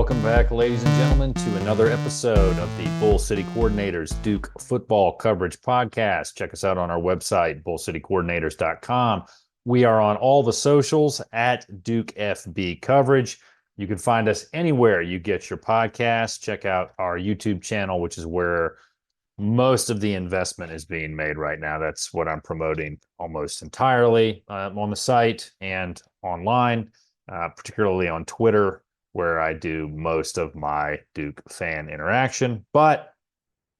Welcome back, ladies and gentlemen, to another episode of the Bull City Coordinators Duke Football Coverage Podcast. Check us out on our website, bullcitycoordinators.com. We are on all the socials at Duke FB Coverage. You can find us anywhere you get your podcasts. Check out our YouTube channel, which is where most of the investment is being made right now. That's what I'm promoting almost entirely on the site and online, particularly on Twitter, where I do most of my Duke fan interaction. But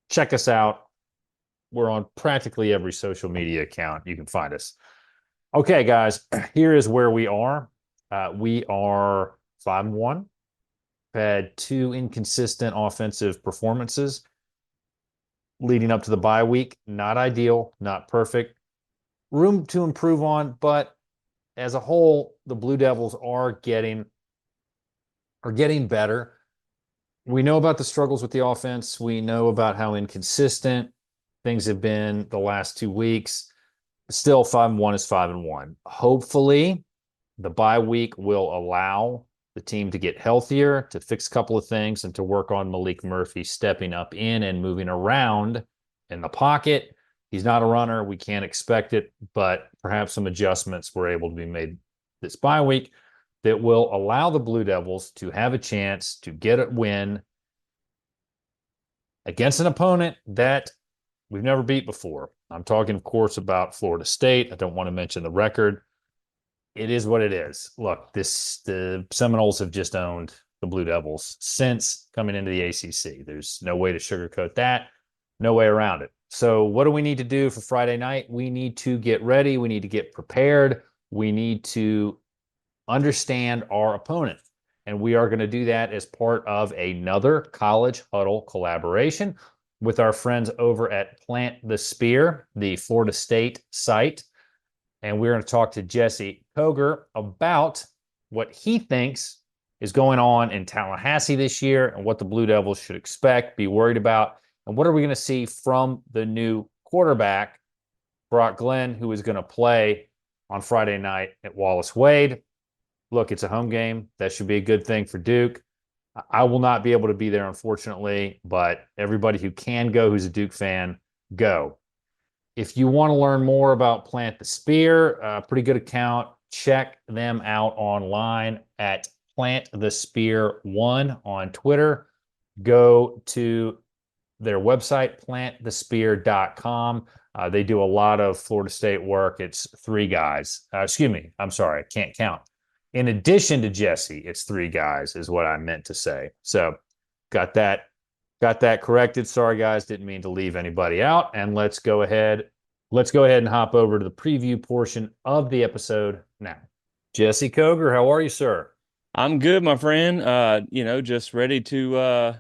check us out. We're on practically every social media account. You can find us. Okay, guys, here is where we are. We are 5-1. Had two inconsistent offensive performances leading up to the bye week. Not ideal, not perfect. Room to improve on, but as a whole, the Blue Devils are getting better. We know about the struggles with the offense. We know about how inconsistent things have been the last 2 weeks. Still, 5-1 is 5-1. Hopefully, the bye week will allow the team to get healthier, to fix a couple of things, and to work on Malik Murphy stepping up in and moving around in the pocket. He's not a runner. We can't expect it, but perhaps some adjustments were able to be made this bye week that will allow the Blue Devils to have a chance to get a win against an opponent that we've never beat before. I'm talking, of course, about Florida State. I don't want to mention the record. It is what it is. Look, the Seminoles have just owned the Blue Devils since coming into the ACC. There's no way to sugarcoat that, no way around it. So what do we need to do for Friday night? We need to get ready. We need to get prepared. We need to understand our opponent. And we are going to do that as part of another College Huddle collaboration with our friends over at Plant the Spear, the Florida State site. And we're going to talk to Jesse Koger about what he thinks is going on in Tallahassee this year and what the Blue Devils should expect, be worried about, and what are we going to see from the new quarterback, Brock Glenn, who is going to play on Friday night at Wallace Wade. Look, it's a home game. That should be a good thing for Duke. I will not be able to be there, unfortunately, but everybody who can go who's a Duke fan, go. If you want to learn more about Plant the Spear, a pretty good account, check them out online at Plant the Spear 1 on Twitter. Go to their website, plantthespear.com. They do a lot of Florida State work. It's three guys. I'm sorry, I can't count. In addition to Jesse, it's three guys is what I meant to say. So got that corrected. Sorry, guys, didn't mean to leave anybody out. And let's go ahead and hop over to the preview portion of the episode now. Jesse Koger, how are you, sir? I'm good, my friend. Just ready to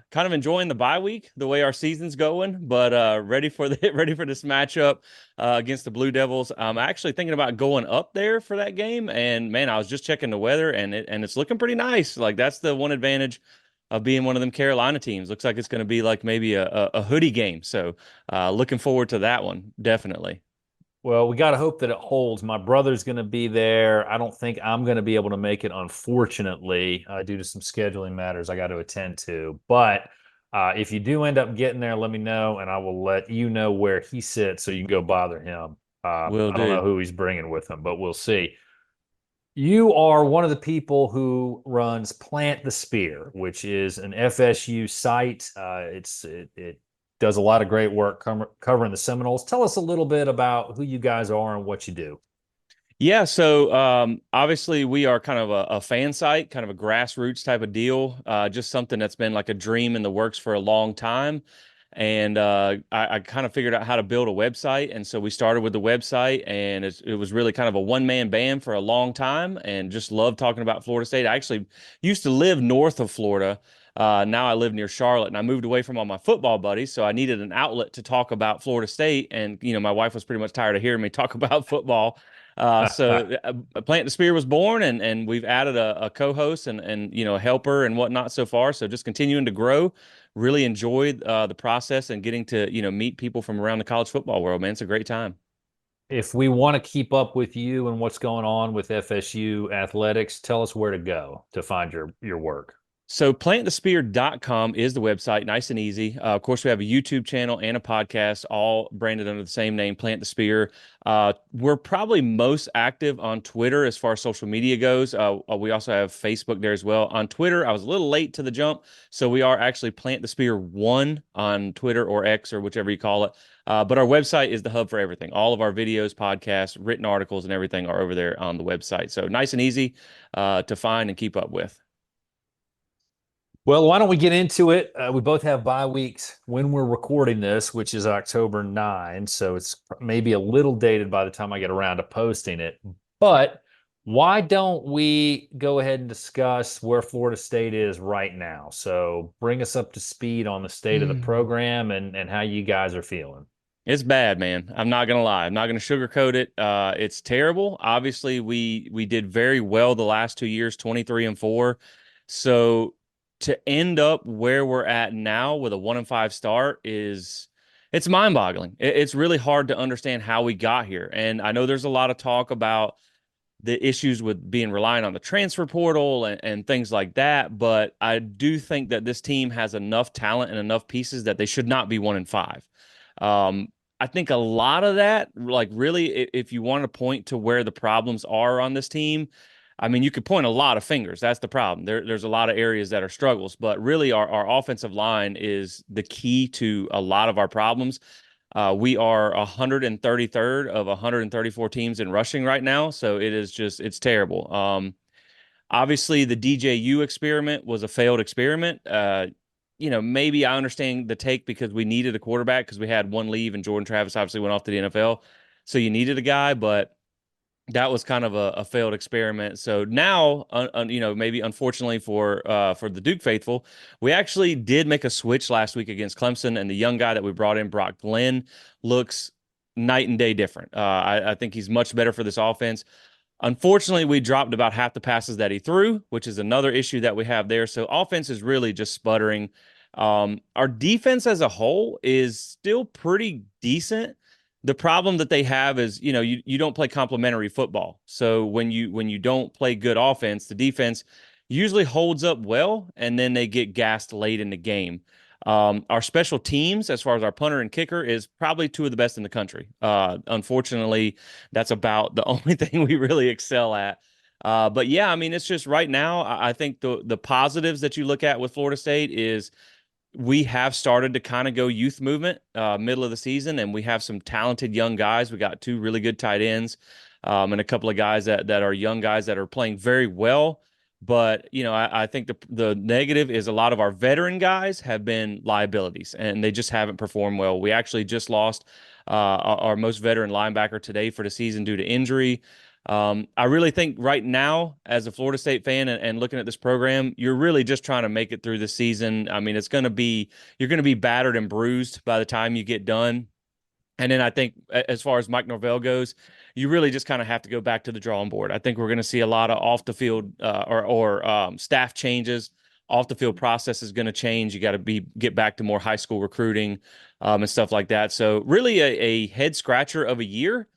kind of enjoying the bye week, the way our season's going, but ready for this matchup against the Blue Devils. I'm actually thinking about going up there for that game, and man, I was just checking the weather, and it's looking pretty nice. Like that's the one advantage of being one of them Carolina teams. Looks like it's going to be like maybe a hoodie game. So looking forward to that one, definitely. Well, we got to hope that it holds. My brother's going to be there. I don't think I'm going to be able to make it, unfortunately, due to some scheduling matters I got to attend to. But if you do end up getting there, let me know, and I will let you know where he sits so you can go bother him. Will I don't know do. who he's bringing with him, but we'll see. You are one of the people who runs Plant the Spear, which is an FSU site. It does a lot of great work covering the Seminoles. Tell us a little bit about who you guys are and what you do. Yeah, so obviously we are kind of a fan site, kind of a grassroots type of deal, just something that's been like a dream in the works for a long time. And I kind of figured out how to build a website. And so we started with the website, and it was really kind of a one-man band for a long time and just loved talking about Florida State. I actually used to live north of Florida. Now I live near Charlotte, and I moved away from all my football buddies. So I needed an outlet to talk about Florida State. And, my wife was pretty much tired of hearing me talk about football. Plant the Spear was born, and we've added a co-host and a helper and whatnot so far. So just continuing to grow. Really enjoyed the process and getting to meet people from around the college football world. Man, it's a great time. If we want to keep up with you and what's going on with FSU athletics, tell us where to go to find your work. So plantthespear.com is the website, nice and easy. Of course, we have a YouTube channel and a podcast, all branded under the same name, Plant the Spear. We're probably most active on Twitter as far as social media goes. We also have Facebook there as well. On Twitter, I was a little late to the jump, so we are actually Plant the Spear 1 on Twitter or X or whichever you call it. But our website is the hub for everything. All of our videos, podcasts, written articles, and everything are over there on the website. So nice and easy to find and keep up with. Well, why don't we get into it? We both have bye weeks when we're recording this, which is October 9. So it's maybe a little dated by the time I get around to posting it. But why don't we go ahead and discuss where Florida State is right now? So bring us up to speed on the state of the program and how you guys are feeling. It's bad, man. I'm not gonna lie. I'm not gonna sugarcoat it. It's terrible. Obviously, we did very well the last 2 years, 23-4. So to end up where we're at now with a 1-5 start is it's mind-boggling. It's really hard to understand how we got here. And I know there's a lot of talk about the issues with being reliant on the transfer portal and things like that. But I do think that this team has enough talent and enough pieces that they should not be 1-5. Um, I think a lot of that, like really, if you want to point to where the problems are on this team, I mean, you could point a lot of fingers. That's the problem. There's a lot of areas that are struggles, but really, our offensive line is the key to a lot of our problems. We are 133rd of 134 teams in rushing right now, so it is just it's terrible. Obviously, the DJU experiment was a failed experiment. Maybe I understand the take because we needed a quarterback because we had one leave and Jordan Travis obviously went off to the NFL. So you needed a guy, but that was kind of a failed experiment. So now, maybe unfortunately for the Duke faithful, we actually did make a switch last week against Clemson, and the young guy that we brought in, Brock Glenn, looks night and day different. I think he's much better for this offense. Unfortunately, we dropped about half the passes that he threw, which is another issue that we have there. So offense is really just sputtering. Our defense as a whole is still pretty decent. The problem that they have is, you don't play complementary football. So when you don't play good offense, the defense usually holds up well, and then they get gassed late in the game. Our special teams, as far as our punter and kicker, is probably two of the best in the country. Unfortunately, that's about the only thing we really excel at. But yeah, I mean, it's just right now. I think the positives that you look at with Florida State is we have started to kind of go youth movement middle of the season, and we have some talented young guys. We got two really good tight ends, and a couple of guys that are young guys that are playing very well. But I think the negative is a lot of our veteran guys have been liabilities, and they just haven't performed well. We actually just lost our most veteran linebacker today for the season due to injury. I really think right now, as a Florida State fan and looking at this program, you're really just trying to make it through the season. I mean, you're going to be battered and bruised by the time you get done. And then I think as far as Mike Norvell goes, you really just kind of have to go back to the drawing board. I think we're going to see a lot of off the field or staff changes. Off the field process is going to change. You got to get back to more high school recruiting and stuff like that. So really a head scratcher of a year.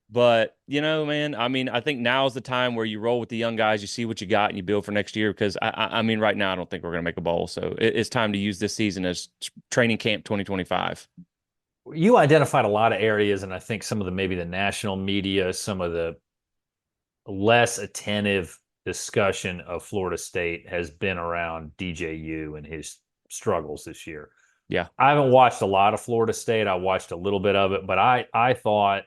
But, man, I mean, I think now is the time where you roll with the young guys, you see what you got, and you build for next year. Because, I mean, right now, I don't think we're going to make a bowl. So it's time to use this season as training camp 2025. You identified a lot of areas, and I think some of maybe the national media, some of the less attentive discussion of Florida State has been around DJU and his struggles this year. Yeah. I haven't watched a lot of Florida State. I watched a little bit of it, but I thought,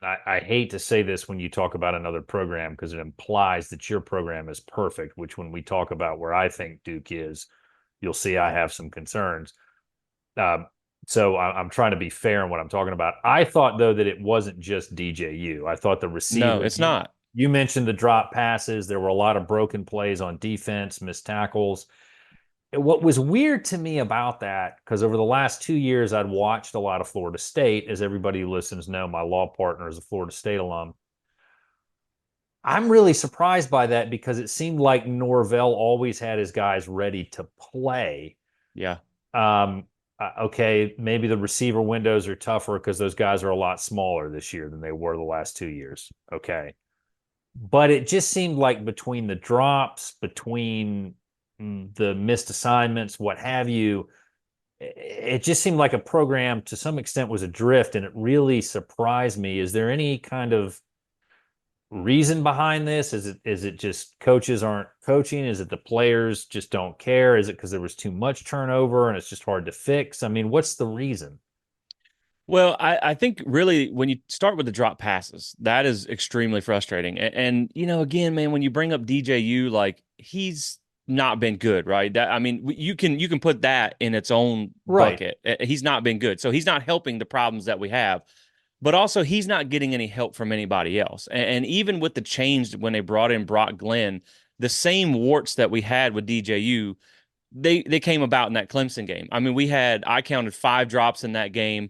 I hate to say this when you talk about another program because it implies that your program is perfect, which when we talk about where I think Duke is, you'll see I have some concerns. So I'm trying to be fair in what I'm talking about. I thought, though, that it wasn't just DJU. I thought the No, receivers, it's not. you mentioned the drop passes. There were a lot of broken plays on defense, missed tackles. What was weird to me about that, because over the last 2 years, I'd watched a lot of Florida State. As everybody who listens know, my law partner is a Florida State alum. I'm really surprised by that because it seemed like Norvell always had his guys ready to play. Yeah. Okay, maybe the receiver windows are tougher because those guys are a lot smaller this year than they were the last 2 years. Okay. But it just seemed like between the drops, between the missed assignments, what have you. It just seemed like a program to some extent was adrift, and it really surprised me. Is there any kind of reason behind this? Is it just coaches aren't coaching? Is it the players just don't care? Is it because there was too much turnover and it's just hard to fix? I mean, what's the reason? Well, I think really when you start with the drop passes, that is extremely frustrating. Again, man, when you bring up DJU, like he's not been good, right? That I mean, you can put that in its own Right. bucket. He's not been good, so he's not helping the problems that we have. But also, he's not getting any help from anybody else. And even with the change when they brought in Brock Glenn, the same warts that we had with DJU they came about in that Clemson game. I mean, I counted 5 drops in that game.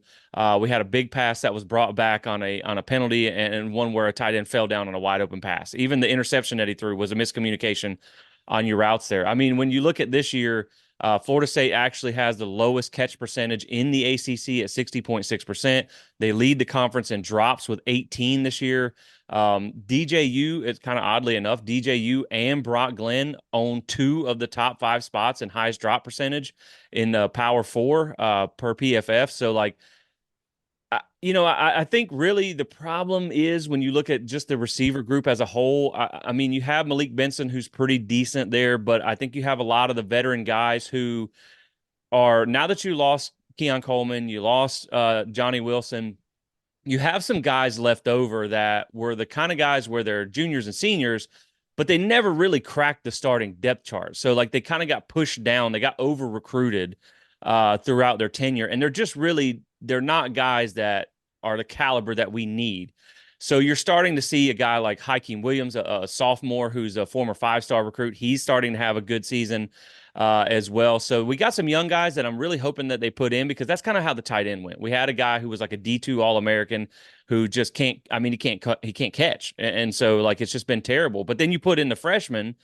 We had a big pass that was brought back on a penalty, and one where a tight end fell down on a wide open pass. Even the interception that he threw was a miscommunication on your routes there. I mean, when you look at this year, Florida State actually has the lowest catch percentage in the ACC at 60.6%. They lead the conference in drops with 18 this year. DJU, it's kind of oddly enough, DJU and Brock Glenn own 2 of the top 5 spots in highest drop percentage in Power Four per PFF. So, like, I think really the problem is when you look at just the receiver group as a whole. I mean, you have Malik Benson, who's pretty decent there, but I think you have a lot of the veteran guys who are now that you lost Keon Coleman, you lost Johnny Wilson. You have some guys left over that were the kind of guys where they're juniors and seniors, but they never really cracked the starting depth chart. So like they kind of got pushed down, they got over recruited throughout their tenure, and they're not guys that are the caliber that we need. So you're starting to see a guy like Hakeem Williams, a sophomore who's a former 5-star recruit. He's starting to have a good season as well. So we got some young guys that I'm really hoping that they put in because that's kind of how the tight end went. We had a guy who was like a D2 All-American who just can't. I mean, he can't catch, and so like it's just been terrible. But then you put in the freshman.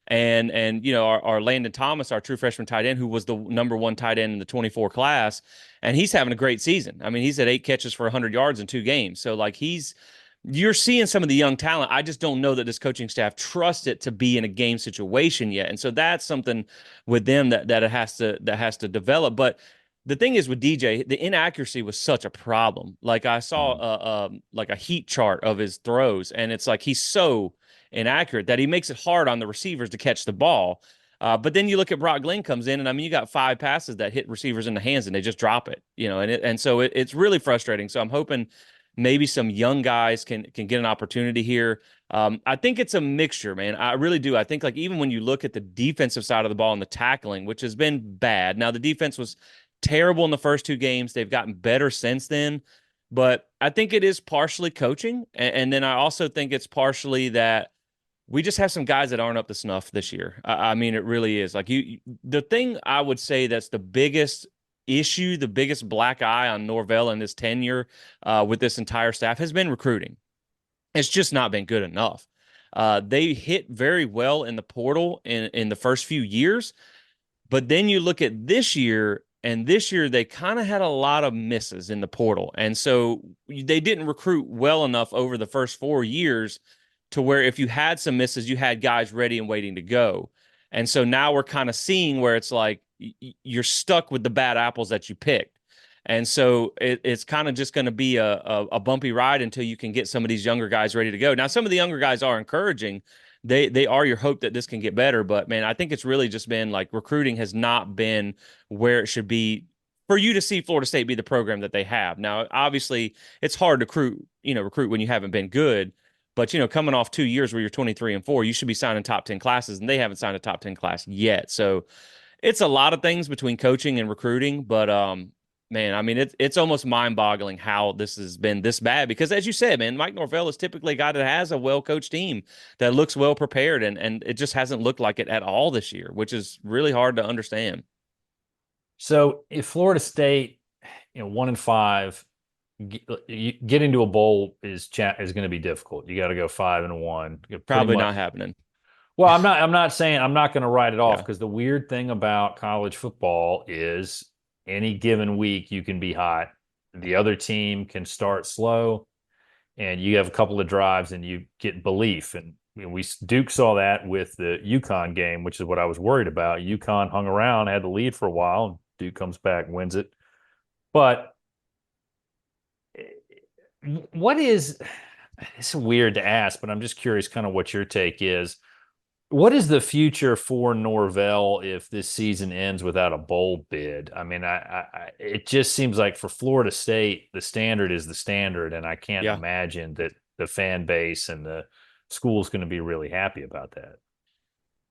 And our Landon Thomas, our true freshman tight end, who was the #1 tight end in the 24 class, and he's having a great season. I mean, he's at 8 catches for 100 yards in 2 games. So like you're seeing some of the young talent. I just don't know that this coaching staff trusts it to be in a game situation yet. And so that's something with them that it has to develop. But the thing is with DJ, the inaccuracy was such a problem. Like I saw Mm. like a heat chart of his throws, and it's like he's so inaccurate that he makes it hard on the receivers to catch the ball. But then you look at Brock Glenn comes in, and I mean, you got 5 passes that hit receivers in the hands, and they just drop it, and so it's really frustrating. So I'm hoping maybe some young guys can get an opportunity here. I think it's a mixture, man. I really do. I think like even when you look at the defensive side of the ball and the tackling, which has been bad. Now the defense was terrible in the first 2 games. They've gotten better since then. But I think it is partially coaching. And then I also think it's partially that we just have some guys that aren't up to snuff this year. I mean, it really is. Like the thing I would say that's the biggest issue, the biggest black eye on Norvell and his tenure with this entire staff has been recruiting. It's just not been good enough. They hit very well in the portal in the first few years, but then you look at this year, and this year they kind of had a lot of misses in the portal. And so they didn't recruit well enough over the first 4 years to where if you had some misses, you had guys ready and waiting to go. And so now we're kind of seeing where it's like you're stuck with the bad apples that you picked. And so it's kind of just going to be a bumpy ride until you can get some of these younger guys ready to go. Now, some of the younger guys are encouraging. They are your hope that this can get better. But man, I think it's really just been like recruiting has not been where it should be for you to see Florida State be the program that they have. Now, obviously, it's hard to recruit when you haven't been good. But coming off 2 years where you're 23-4, you should be signing top 10 classes, and they haven't signed a top 10 class yet. So it's a lot of things between coaching and recruiting, but man, I mean it's almost mind-boggling how this has been this bad because as you said, man, Mike Norvell is typically a guy that has a well-coached team that looks well prepared, and it just hasn't looked like it at all this year, which is really hard to understand. So if Florida State, 1-5, getting to a bowl is going to be difficult. You got to go 5-1. Pretty Probably much. not happening. Well, I'm not saying I'm not going to write it off Yeah. because the weird thing about college football is any given week you can be hot. The other team can start slow and you have a couple of drives and you get belief. And Duke saw that with the UConn game, which is what I was worried about. UConn hung around, had the lead for a while, and Duke comes back and wins it. But what is it's weird to ask, but I'm just curious kind of what your take is. What is the future for Norvell if this season ends without a bowl bid? I mean, it just seems like for Florida State, the standard is the standard, and I can't Yeah. imagine that the fan base and the school's going to be really happy about that.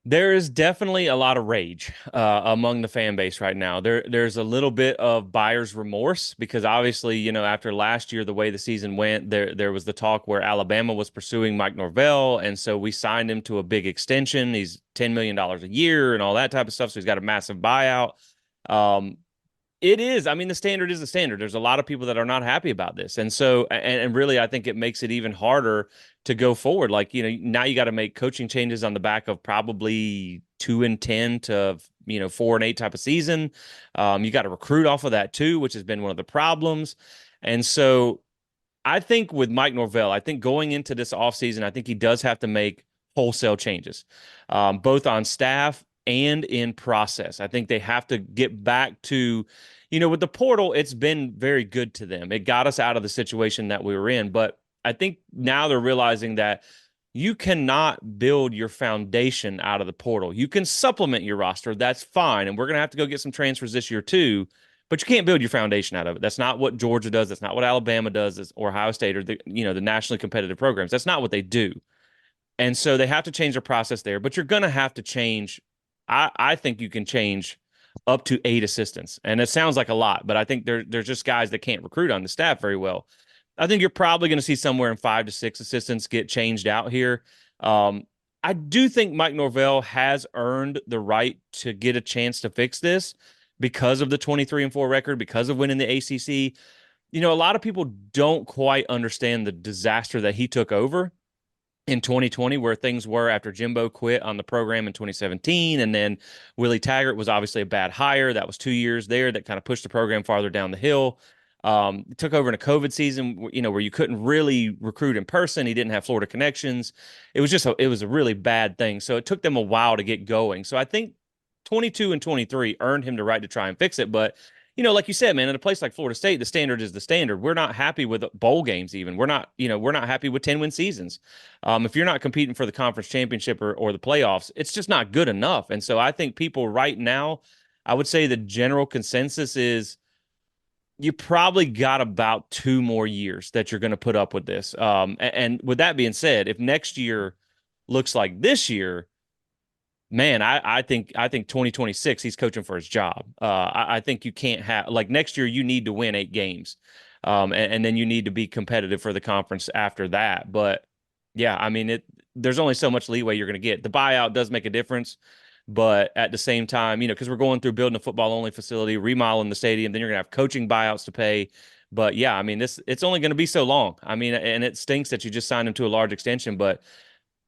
There is definitely a lot of rage among the fan base right now. There's a little bit of buyer's remorse because obviously, after last year, the way the season went, there was the talk where Alabama was pursuing Mike Norvell, and so we signed him to a big extension. He's $10 million a year and all that type of stuff. So he's got a massive buyout. Um, it is. I mean, the standard is the standard. There's a lot of people that are not happy about this. And so, and really, I think it makes it even harder to go forward. Like, now you got to make coaching changes on the back of probably 2-10 to, 4-8 type of season. You got to recruit off of that too, which has been one of the problems. And so I think with Mike Norvell, I think going into this offseason, I think he does have to make wholesale changes, both on staff and in process. I think they have to get back to, with the portal, it's been very good to them. It got us out of the situation that we were in. But I think now they're realizing that you cannot build your foundation out of the portal. You can supplement your roster. That's fine. And we're going to have to go get some transfers this year too. But you can't build your foundation out of it. That's not what Georgia does. That's not what Alabama does, or Ohio State, or the nationally competitive programs. That's not what they do. And so they have to change their process there. But you're going to have to change. I think you can change up to 8 assistants, and it sounds like a lot, but I think there's just guys that can't recruit on the staff very well. I think you're probably going to see somewhere in 5 to 6 assistants get changed out here. Um, I do think Mike Norvell has earned the right to get a chance to fix this because of the 23-4 record, because of winning the ACC. A lot of people don't quite understand the disaster that he took over in 2020, where things were after Jimbo quit on the program in 2017. And then Willie Taggart was obviously a bad hire. That was 2 years there that kind of pushed the program farther down the hill. Took over in a COVID season, where you couldn't really recruit in person. He didn't have Florida connections. It was a really bad thing. So it took them a while to get going. So I think 22 and 23 earned him the right to try and fix it. But like you said, man, in a place like Florida State, the standard is the standard. We're not happy with bowl games. Even we're not happy with 10-win seasons. If you're not competing for the conference championship or the playoffs, it's just not good enough. And so I think people right now, I would say the general consensus is you probably got about 2 more years that you're going to put up with this. And with that being said, if next year looks like this year, man, I think 2026 he's coaching for his job. I think you can't have, like, next year you need to win 8 games, and then you need to be competitive for the conference after that. But yeah, I mean there's only so much leeway you're going to get. The buyout does make a difference, but at the same time, because we're going through building a football only facility, remodeling the stadium, then you're going to have coaching buyouts to pay. But yeah, I mean it's only going to be so long. I mean, and it stinks that you just signed him to a large extension, but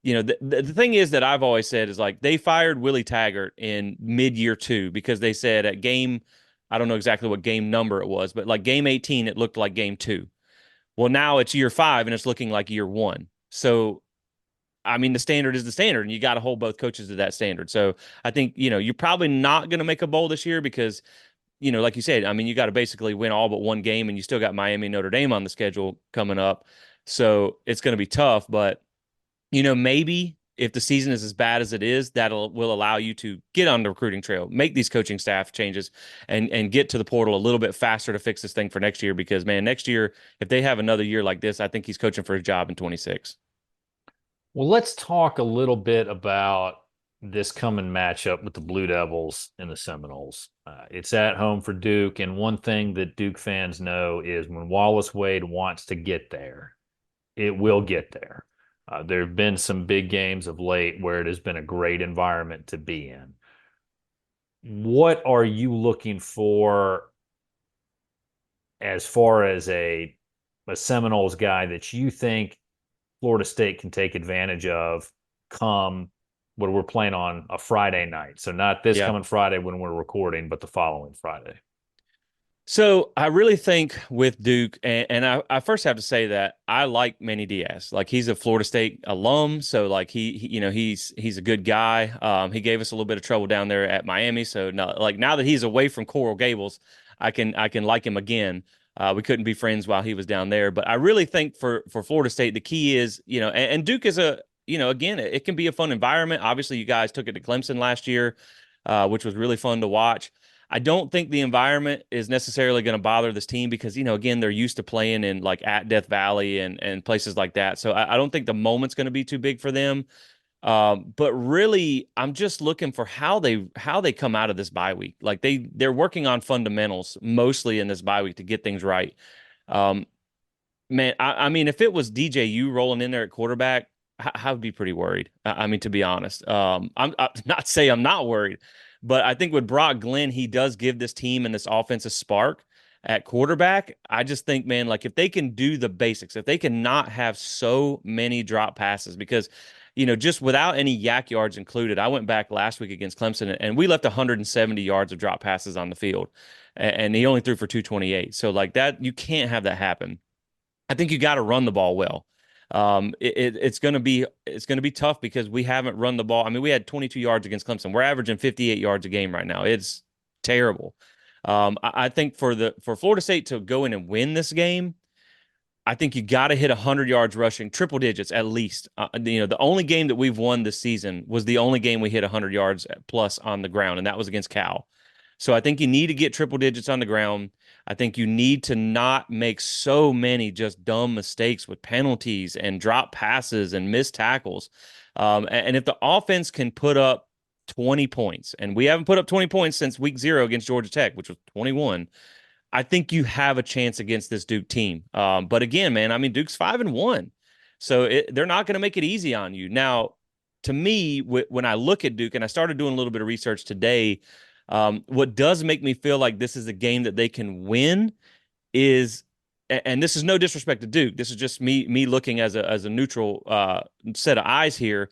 the thing is that I've always said is, like, they fired Willie Taggart in mid-year 2 because they said at game, I don't know exactly what game number it was, but like game 18, it looked like game 2. Well, now it's year 5 and it's looking like year 1. So, I mean, the standard is the standard, and you got to hold both coaches to that standard. So I think, you're probably not going to make a bowl this year because, like you said, I mean, you got to basically win all but one game, and you still got Miami and Notre Dame on the schedule coming up. So it's going to be tough, but maybe if the season is as bad as it is, will allow you to get on the recruiting trail, make these coaching staff changes, and get to the portal a little bit faster to fix this thing for next year. Because, man, next year, if they have another year like this, I think he's coaching for his job in 26. Well, let's talk a little bit about this coming matchup with the Blue Devils and the Seminoles. It's at home for Duke, and one thing that Duke fans know is when Wallace Wade wants to get there, it will get there. There have been some big games of late where it has been a great environment to be in. What are you looking for as far as a Seminoles guy that you think Florida State can take advantage of come when we're playing on a Friday night? So not this Yeah. coming Friday when we're recording, but the following Friday. So I really think with Duke, and I first have to say that I like Manny Diaz. Like he's a Florida State alum, so like he's a good guy. He gave us a little bit of trouble down there at Miami, so now that he's away from Coral Gables, I can like him again. We couldn't be friends while he was down there, but I really think for Florida State, the key is and Duke is a again it can be a fun environment. Obviously, you guys took it to Clemson last year, which was really fun to watch. I don't think the environment is necessarily going to bother this team because, again, they're used to playing in like at Death Valley and places like that. So I don't think the moment's going to be too big for them. But really, I'm just looking for how they come out of this bye week. Like they're working on fundamentals mostly in this bye week to get things right. Um, Man, I mean, if it was DJU rolling in there at quarterback, I would be pretty worried. I mean, to be honest, I'm not say I'm not worried, but I think with Brock Glenn, he does give this team and this offense a spark at quarterback. I just think, man, like if they can do the basics, if they can not have so many drop passes, because just without any yak yards included, I went back last week against Clemson and we left 170 yards of drop passes on the field, and he only threw for 228. So like that, you can't have that happen. I think you got to run the ball well. It's going to be tough because we haven't run the ball. I mean, we had 22 yards against Clemson. We're averaging 58 yards a game right now. It's terrible. I think for Florida State to go in and win this game, I think you got to hit 100 yards rushing, triple digits at least. The only game that we've won this season was the only game we hit 100 yards plus on the ground, and that was against Cal. So I think you need to get triple digits on the ground. I think you need to not make so many just dumb mistakes with penalties and drop passes and missed tackles. And if the offense can put up 20 points, and we haven't put up 20 points since week 0 against Georgia Tech, which was 21. I think you have a chance against this Duke team. But again, man, I mean, Duke's 5-1, so they're not going to make it easy on you. Now, to me, when I look at Duke, and I started doing a little bit of research today, what does make me feel like this is a game that they can win is, and this is no disrespect to Duke, this is just me looking as a neutral set of eyes here,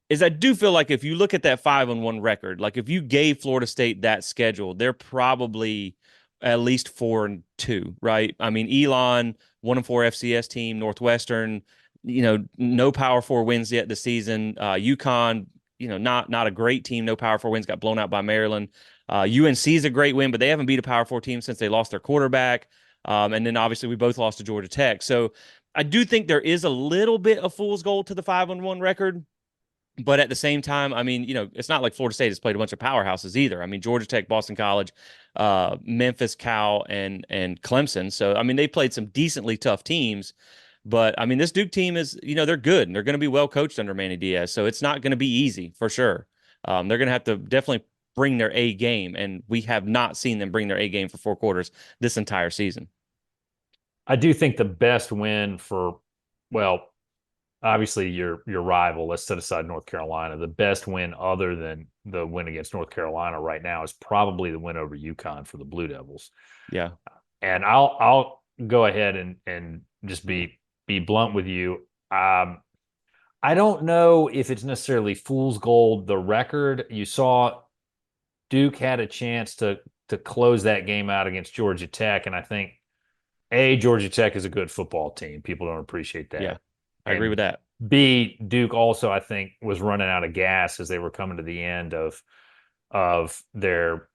is I do feel like if you look at that 5-1 record, like if you gave Florida State that schedule, they're probably at least 4-2, right? I mean, Elon, 1-4 FCS team, Northwestern, no Power Four wins yet this season. UConn, not a great team, no Power Four wins, got blown out by Maryland. UNC is a great win, but they haven't beat a Power Four team since they lost their quarterback. And then obviously we both lost to Georgia Tech. So I do think there is a little bit of fool's gold to the 5-1 record. But at the same time, I mean, it's not like Florida State has played a bunch of powerhouses either. I mean, Georgia Tech, Boston College, Memphis, Cal, and Clemson. So I mean, they played some decently tough teams. But I mean, this Duke team is, they're good and they're going to be well coached under Manny Diaz. So it's not going to be easy for sure. They're going to have to definitely bring their A game, and we have not seen them bring their A game for 4 quarters this entire season. I do think the best win for, well, obviously your rival, let's set aside North Carolina. The best win other than the win against North Carolina right now is probably the win over UConn for the Blue Devils. Yeah. And I'll go ahead and just be blunt with you. I don't know if it's necessarily fool's gold. The record you saw, Duke had a chance to close that game out against Georgia Tech, and I think Georgia Tech is a good football team. People don't appreciate Yeah. that. I agree And with that. B, Duke also, I think, was running out of gas as they were coming to the end of their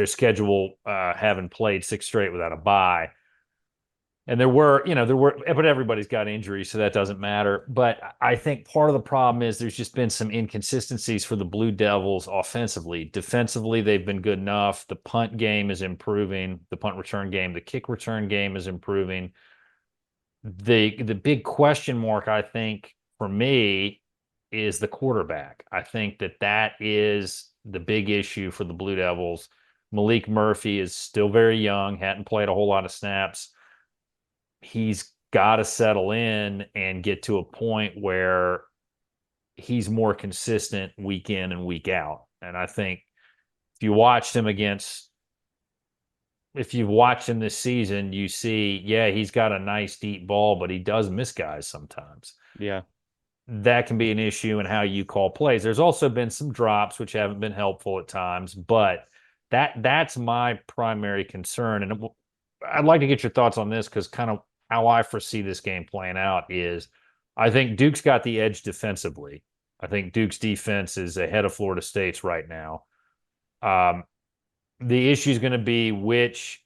schedule, having played 6 straight without a bye. And but everybody's got injuries, so that doesn't matter. But I think part of the problem is there's just been some inconsistencies for the Blue Devils offensively. Defensively, they've been good enough. The punt game is improving, the punt return game, the kick return game is improving. The big question mark, I think, for me is the quarterback. I think that is the big issue for the Blue Devils. Malik Murphy is still very young, hadn't played a whole lot of snaps. He's got to settle in and get to a point where he's more consistent week in and week out. And I think if you watched him against if you've watched him this season, you see, yeah, he's got a nice deep ball, but he does miss guys sometimes. Yeah. That can be an issue in how you call plays. There's also been some drops, which haven't been helpful at times, but That's my primary concern. And I'd like to get your thoughts on this because kind of how I foresee this game playing out is I think Duke's got the edge defensively. I think Duke's defense is ahead of Florida State's right now. Um, the issue is going to be which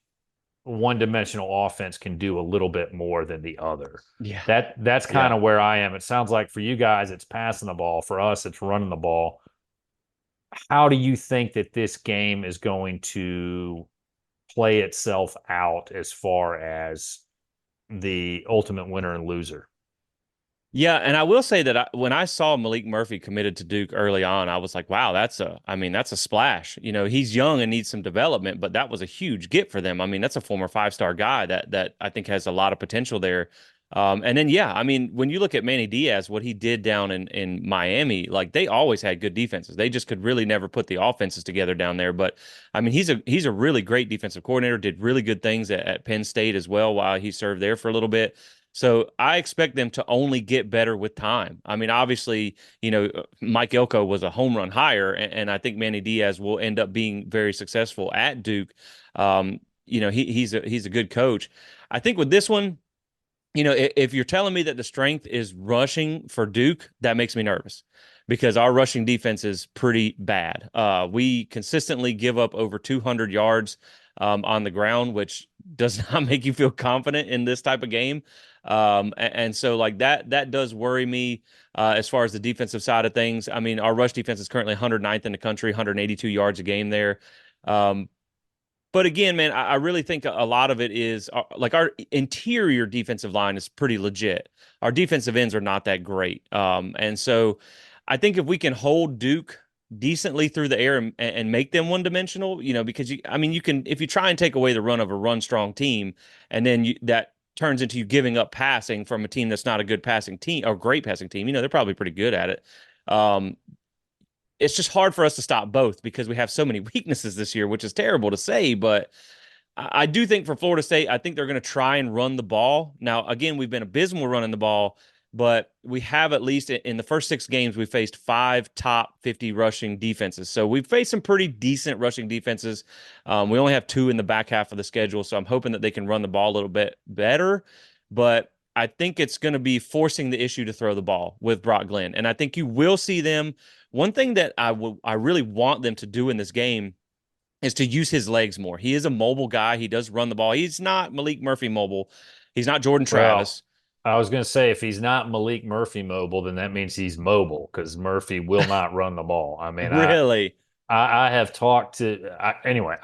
one-dimensional offense can do a little bit more than the other. Yeah. That's kind Yeah. of where I am. It sounds like for you guys, it's passing the ball. For us, it's running the ball. How do you think that this game is going to play itself out as far as the ultimate winner and loser? Yeah, and I will say that when I saw Malik Murphy committed to Duke early on, I was like, wow, that's a splash. You know, he's young and needs some development, but that was a huge get for them. I mean, that's a former five-star guy that I think has a lot of potential there. And then yeah, I mean, when you look at Manny Diaz, what he did down in Miami, like they always had good defenses. They just could really never put the offenses together down there. But I mean, he's a really great defensive coordinator, did really good things at Penn State as well while he served there for a little bit. So I expect them to only get better with time. I mean, obviously, Mike Elko was a home run hire, and I think Manny Diaz will end up being very successful at Duke. He's a good coach. I think with this one, if you're telling me that the strength is rushing for Duke, that makes me nervous because our rushing defense is pretty bad. We consistently give up over 200 yards on the ground, which does not make you feel confident in this type of game. And so like that does worry me as far as the defensive side of things. I mean, our rush defense is currently 109th in the country, 182 yards a game there. Um, but again, man, I really think a lot of it is like our interior defensive line is pretty legit. Our defensive ends are not that great. And so I think if we can hold Duke decently through the air and make them one dimensional, because you can, if you try and take away the run of a run strong team and then that turns into you giving up passing from a team that's not a good passing team or great passing team, they're probably pretty good at it. Um, it's just hard for us to stop both because we have so many weaknesses this year, which is terrible to say. But I do think for Florida State, I think they're going to try and run the ball. Now, again, we've been abysmal running the ball, but we have at least in the first 6 games, we faced 5 top 50 rushing defenses. So we've faced some pretty decent rushing defenses. We only have 2 in the back half of the schedule. So I'm hoping that they can run the ball a little bit better. But I think it's going to be forcing the issue to throw the ball with Brock Glenn. And I think you will see them. One thing that I really want them to do in this game is to use his legs more. He is a mobile guy. He does run the ball. He's not Malik Murphy mobile. He's not Jordan Well, Travis. I was going to say if he's not Malik Murphy mobile, then that means he's mobile because Murphy will not run the ball. I mean, Really, I have talked to anyway.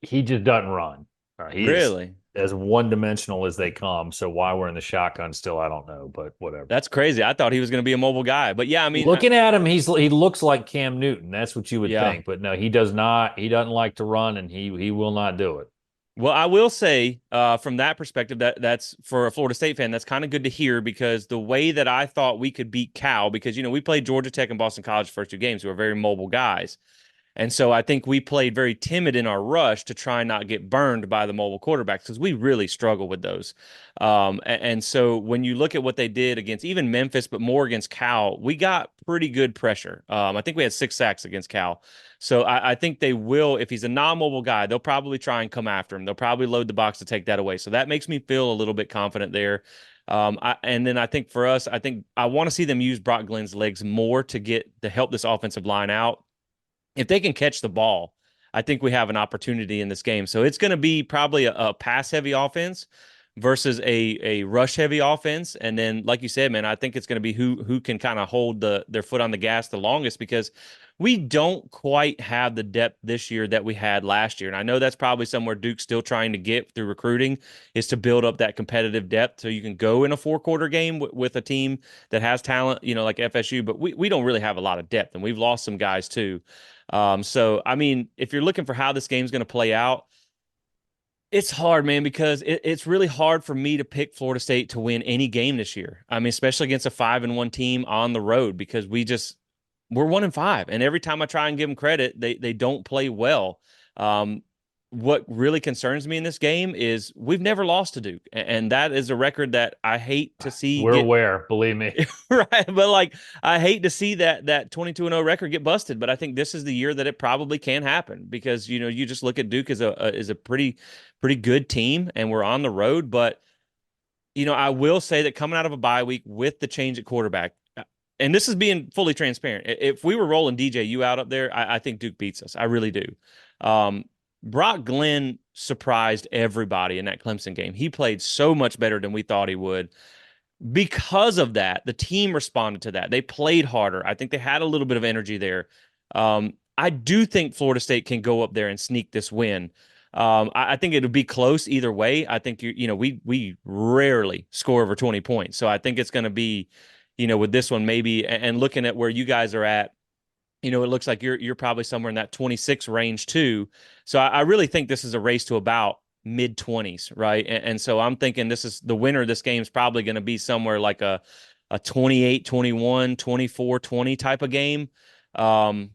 He just doesn't run. He's really. as one dimensional as they come. So why we're in the shotgun still, I don't know, but whatever. That's crazy. I thought he was going to be a mobile guy, but yeah, I mean, Looking at him, he looks like Cam Newton. That's what you would yeah. think, but no, he does not. He doesn't like to run, and he will not do it. Well, I will say, from that perspective, that's for a Florida State fan, that's kind of good to hear because the way that I thought we could beat Cal, because we played Georgia Tech and Boston College the first 2 games, who are very mobile guys. And so I think we played very timid in our rush to try and not get burned by the mobile quarterbacks because we really struggle with those. And so when you look at what they did against even Memphis, but more against Cal, we got pretty good pressure. I think we had 6 sacks against Cal. So I think they will, if he's a non-mobile guy, they'll probably try and come after him. They'll probably load the box to take that away. So that makes me feel a little bit confident there. And then I think for us, I think I want to see them use Brock Glenn's legs more to help this offensive line out. If they can catch the ball, I think we have an opportunity in this game. So it's going to be probably a pass heavy offense versus a rush heavy offense. And then, like you said, man, I think it's going to be who can kind of hold their foot on the gas the longest because we don't quite have the depth this year that we had last year. And I know that's probably somewhere Duke's still trying to get through recruiting is to build up that competitive depth so you can go in a 4-quarter game with a team that has talent, like FSU, but we don't really have a lot of depth and we've lost some guys too. So, I mean, if you're looking for how this game's going to play out, it's hard, man, because it's really hard for me to pick Florida State to win any game this year. I mean, especially against a 5-1 team on the road because we're 1-5, and every time I try and give them credit, they don't play well. what really concerns me in this game is we've never lost to Duke, and that is a record that I hate to see We're get aware, believe me. right. But like, I hate to see that 22-0 record get busted. But I think this is the year that it probably can happen because you just look at Duke as a pretty good team, and we're on the road. But I will say that coming out of a bye week with the change at quarterback, and this is being fully transparent. If we were rolling DJU out up there, I think Duke beats us. I really do. Um, Brock Glenn surprised everybody in that Clemson game. He played so much better than we thought he would. Because of that, the team responded to that. They played harder. I think they had a little bit of energy there. I do think Florida State can go up there and sneak this win. I think it'll be close either way. I think we rarely score over 20 points, so I think it's going to be, with this one maybe. And looking at where you guys are at, it looks like you're probably somewhere in that 26 range too. So I really think this is a race to about mid 20s, right? And so I'm thinking this is the winner of this game is probably going to be somewhere like a 28-21, 24-20 type of game. Um,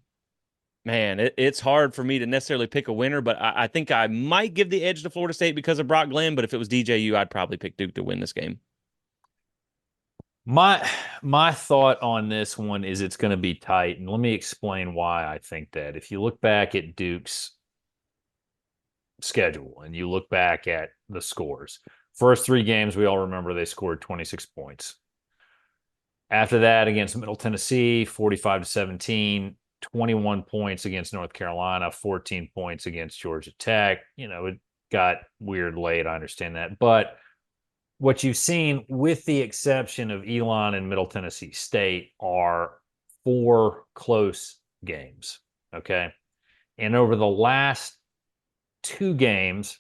Man, it's hard for me to necessarily pick a winner, but I think I might give the edge to Florida State because of Brock Glenn. But if it was DJU, I'd probably pick Duke to win this game. My thought on this one is it's going to be tight, and let me explain why I think that. If you look back at Duke's schedule and you look back at the scores, first three games we all remember they scored 26 points. After that, against Middle Tennessee, 45-17, 21 points against North Carolina, 14 points against Georgia Tech. It got weird late. I understand that, but what you've seen, with the exception of Elon and Middle Tennessee State, are four close games. Okay. And over the last two games,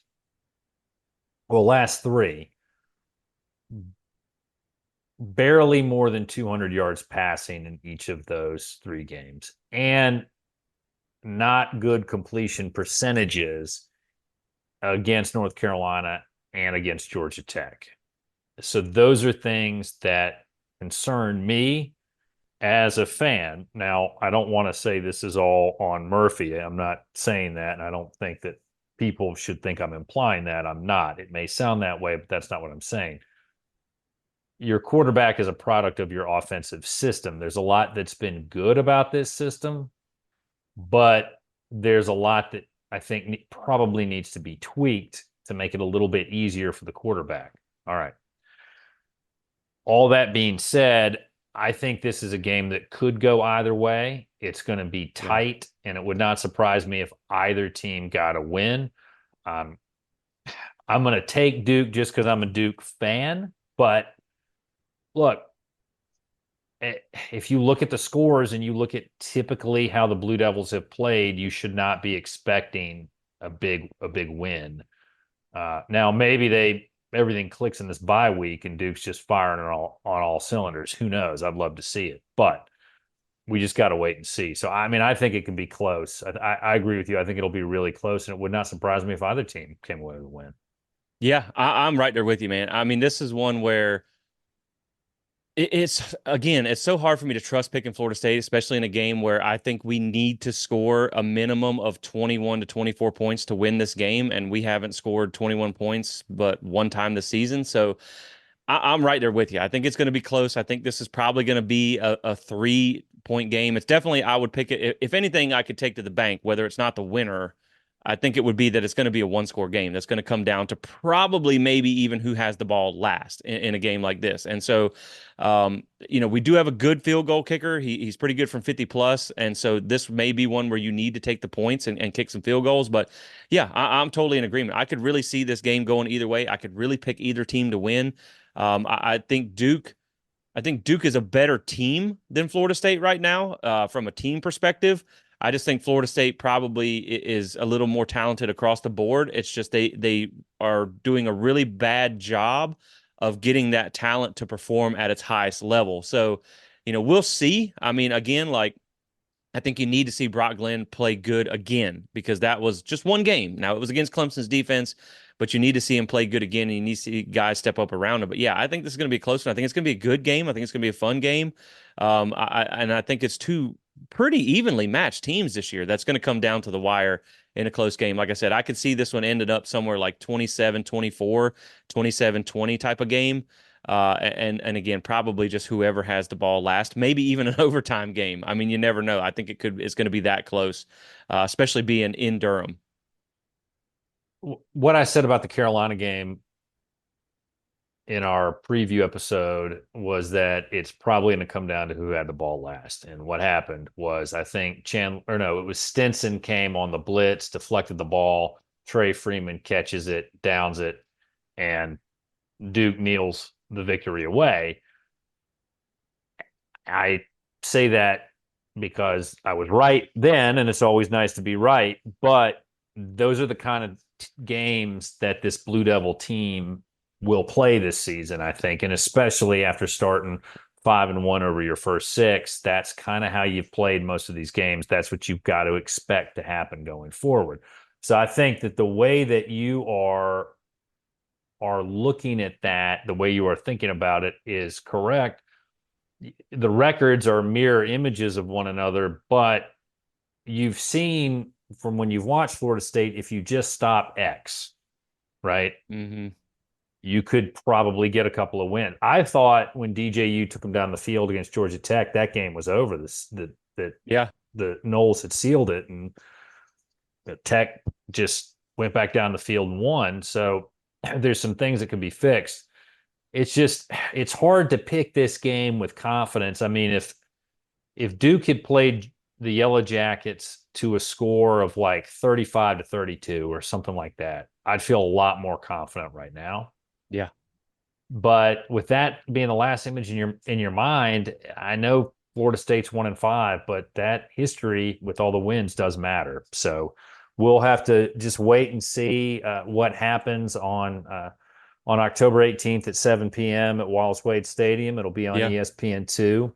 well, last three, barely more than 200 yards passing in each of those three games, and not good completion percentages against North Carolina and against Georgia Tech. So those are things that concern me as a fan. Now, I don't want to say this is all on Murphy. I'm not saying that, and I don't think that people should think I'm implying that. I'm not. It may sound that way, but that's not what I'm saying. Your quarterback is a product of your offensive system. There's a lot that's been good about this system, but there's a lot that I think probably needs to be tweaked to make it a little bit easier for the quarterback. All right. All that being said, I think this is a game that could go either way. It's going to be tight, and it would not surprise me if either team got a win. I'm going to take Duke just because I'm a Duke fan, but look, if you look at the scores and you look at typically how the Blue Devils have played, you should not be expecting a big win. Now maybe everything clicks in this bye week and Duke's just firing on all cylinders. Who knows? I'd love to see it, but we just got to wait and see. So I think it can be close. I agree with you. I think it'll be really close, and it would not surprise me if either team came away with a win. Yeah, I'm right there with you, man. I mean, this is one where it's so hard for me to trust picking Florida State, especially in a game where I think we need to score a minimum of 21 to 24 points to win this game, and we haven't scored 21 points but one time this season. So I'm right there with you. I think it's going to be close. I think this is probably going to be a 3-point game. It's definitely, I would pick it. If anything, I could take to the bank, whether it's not the winner. I think it would be that it's going to be a one-score game. That's going to come down to probably maybe even who has the ball last in a game like this. And so, we do have a good field goal kicker. He's pretty good from 50 plus. And so this may be one where you need to take the points and kick some field goals. But yeah, I'm totally in agreement. I could really see this game going either way. I could really pick either team to win. I think Duke is a better team than Florida State right now, from a team perspective. I just think Florida State probably is a little more talented across the board. It's just they are doing a really bad job of getting that talent to perform at its highest level. So, we'll see. I mean, again, like, I think you need to see Brock Glenn play good again, because that was just one game. Now, it was against Clemson's defense, but you need to see him play good again, and you need to see guys step up around him. But yeah, I think this is going to be close, and I think it's going to be a good game. I think it's going to be a fun game. I think it's two pretty evenly matched teams this year. That's going to come down to the wire in a close game. Like I said, I could see this one ended up somewhere like 27-24, 27-20 type of game. And again, probably just whoever has the ball last, maybe even an overtime game. I mean, you never know. I think it's going to be that close, especially being in Durham. What I said about the Carolina game in our preview episode was that it's probably going to come down to who had the ball last. And what happened was, I think it was Stinson came on the blitz, deflected the ball. Trey Freeman catches it, downs it, and Duke kneels the victory away. I say that because I was right then, and it's always nice to be right. But those are the kind of games that this Blue Devil team will play this season, I think, and especially after starting 5-1 over your first six. That's kind of how you've played most of these games. That's what you've got to expect to happen going forward. So I think that the way that you are looking at that, the way you are thinking about it, is correct. The records are mirror images of one another, but you've seen from when you've watched Florida State, if you just stop X, right? Mm-hmm. You could probably get a couple of wins. I thought when DJU took them down the field against Georgia Tech, that game was over. Yeah. The Noles had sealed it, and the Tech just went back down the field and won. So there's some things that can be fixed. It's hard to pick this game with confidence. I mean, if Duke had played the Yellow Jackets to a score of like 35-32 or something like that, I'd feel a lot more confident right now. Yeah. But with that being the last image in your mind, I know Florida State's 1-5, but that history with all the wins does matter. So we'll have to just wait and see what happens on October 18th at 7 p.m. at Wallace Wade Stadium. It'll be on Yeah. ESPN2.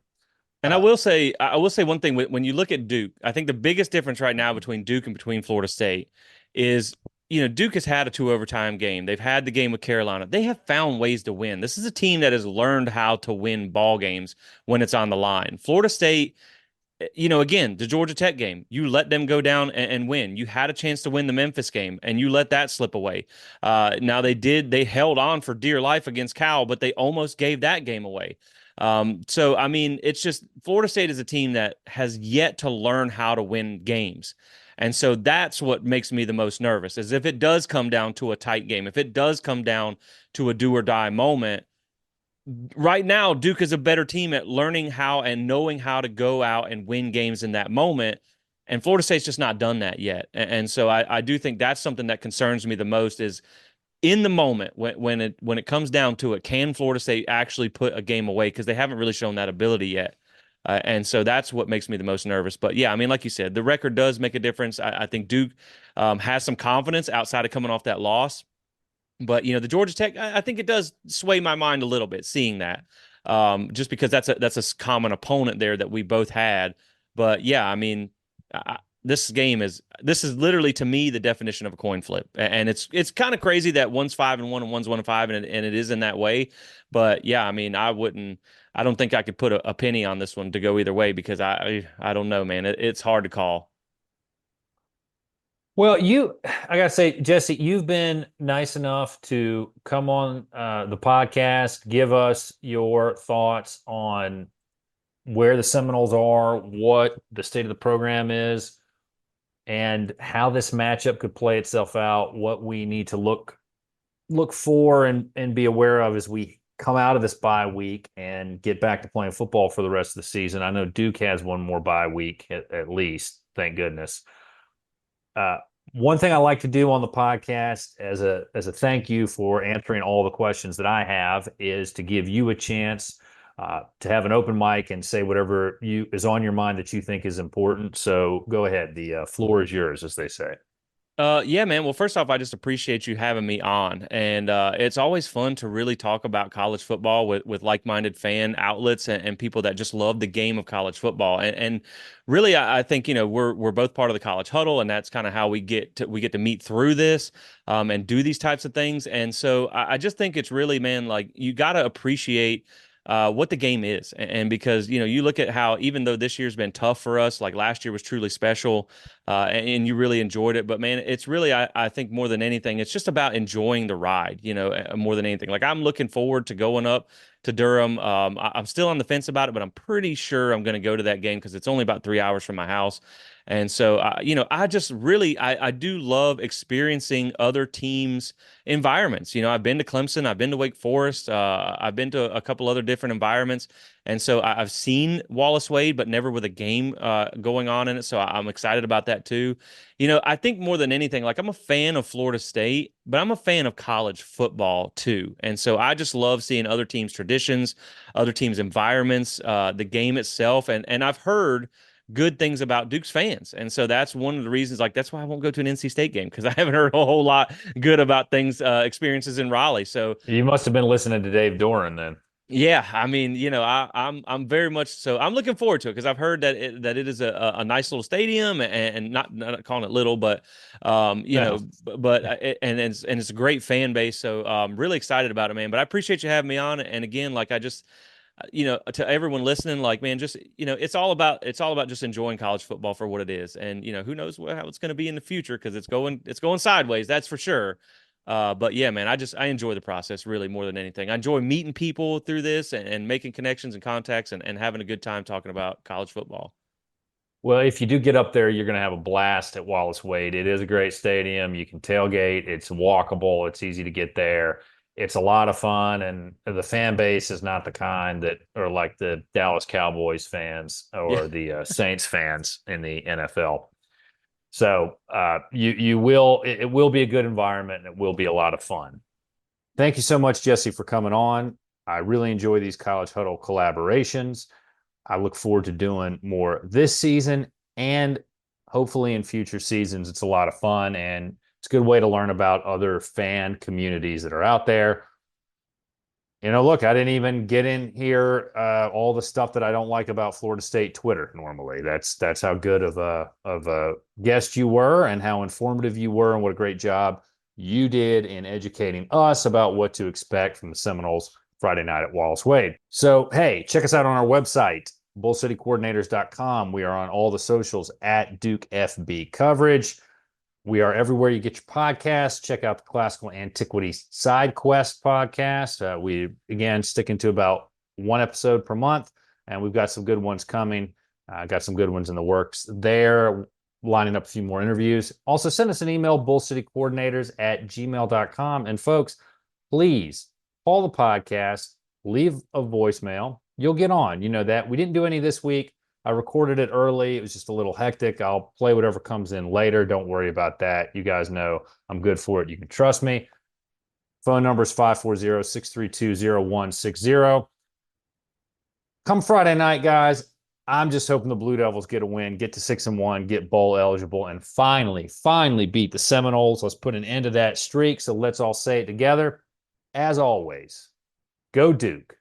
And I will say one thing when you look at Duke, I think the biggest difference right now between Duke and between Florida State is, Duke has had a two overtime game. They've had the game with Carolina. They have found ways to win. This is a team that has learned how to win ball games when it's on the line. Florida State, again, the Georgia Tech game, you let them go down and win. You had a chance to win the Memphis game, and you let that slip away. Now they held on for dear life against Cal, but they almost gave that game away. So, I mean, it's just Florida State is a team that has yet to learn how to win games. And so that's what makes me the most nervous is if it does come down to a tight game, if it does come down to a do or die moment. Right now, Duke is a better team at learning how and knowing how to go out and win games in that moment. And Florida State's just not done that yet. And so I do think that's something that concerns me the most is in the moment when it comes down to it, can Florida State actually put a game away? Because they haven't really shown that ability yet. And so that's what makes me the most nervous. But yeah, I mean, like you said, the record does make a difference. I think Duke has some confidence outside of coming off that loss. But the Georgia Tech, I think it does sway my mind a little bit seeing that, just because that's a common opponent there that we both had. But yeah, I mean, this is literally to me the definition of a coin flip, and it's kind of crazy that one's 5-1 and one's 1-5, and it is in that way. But yeah, I mean, I don't think I could put a penny on this one to go either way because I don't know, man. It's hard to call. Well, I gotta say, Jesse, you've been nice enough to come on the podcast, give us your thoughts on where the Seminoles are, what the state of the program is, and how this matchup could play itself out, what we need to look for and be aware of as we come out of this bye week and get back to playing football for the rest of the season. I know Duke has one more bye week at least, thank goodness. One thing I like to do on the podcast as a thank you for answering all the questions that I have is to give you a chance to have an open mic and say whatever is on your mind that you think is important. So go ahead. The floor is yours, as they say. Yeah, man. Well, first off, I just appreciate you having me on, and it's always fun to really talk about college football with like-minded fan outlets and people that just love the game of college football. And really, I think we're both part of the College Huddle, and that's kind of how we get to meet through this and do these types of things. And so I just think it's really, man, like you got to appreciate what the game is. And because, you look at how, even though this year's been tough for us, like last year was truly special. and you really enjoyed it. But man, it's really, I think more than anything, it's just about enjoying the ride, more than anything. Like I'm looking forward to going up to Durham. I'm still on the fence about it, but I'm pretty sure I'm going to go to that game because it's only about 3 hours from my house. And so, I just really, I do love experiencing other teams' environments. I've been to Clemson, I've been to Wake Forest, I've been to a couple other different environments. And so I've seen Wallace Wade, but never with a game going on in it. So I'm excited about that too. I think more than anything, like I'm a fan of Florida State, but I'm a fan of college football too. And so I just love seeing other teams' traditions, other teams' environments, the game itself. And I've heard good things about Duke's fans. And so that's one of the reasons, like, that's why I won't go to an NC State game because I haven't heard a whole lot good about things, experiences in Raleigh. So, You must have been listening to Dave Doran then. yeah, I mean, I'm very much so. I'm looking forward to it because I've heard that it is a nice little stadium and not calling it little, but No. and it's a great fan base. So really excited about it, man. But I appreciate you having me on. And again, like I just to everyone listening, like, man, just, it's all about just enjoying college football for what it is. And, who knows how it's going to be in the future because it's going sideways. That's for sure. But yeah, man, I enjoy the process really more than anything. I enjoy meeting people through this and making connections and contacts and having a good time talking about college football. Well, if you do get up there, you're going to have a blast at Wallace Wade. It is a great stadium. You can tailgate. It's walkable. It's easy to get there. It's a lot of fun, and the fan base is not the kind that are like the Dallas Cowboys fans Yeah. or the Saints fans in the NFL. So it will be a good environment and it will be a lot of fun. Thank you so much, Jesse, for coming on. I really enjoy these College Huddle collaborations. I look forward to doing more this season and hopefully in future seasons. It's a lot of fun and it's a good way to learn about other fan communities that are out there. Look, I didn't even get in here all the stuff that I don't like about Florida State Twitter normally. That's how good of a guest you were and how informative you were and what a great job you did in educating us about what to expect from the Seminoles Friday night at Wallace Wade. So, hey, check us out on our website, bullcitycoordinators.com. We are on all the socials at Duke FB Coverage. We are everywhere you get your podcasts. Check out the Classical Antiquities Side Quest podcast. We, again, sticking to about one episode per month, and we've got some good ones coming. Got some good ones in the works there, lining up a few more interviews. Also, send us an email, bullcitycoordinators@gmail.com. And folks, please call the podcast, leave a voicemail. You'll get on. You know that. We didn't do any this week. I recorded it early. It was just a little hectic. I'll play whatever comes in later. Don't worry about that. You guys know I'm good for it. You can trust me. Phone number is 540-632-0160. Come Friday night, guys. I'm just hoping the Blue Devils get a win, get to 6-1, get bowl eligible, and finally beat the Seminoles. Let's put an end to that streak. So let's all say it together. As always, go Duke.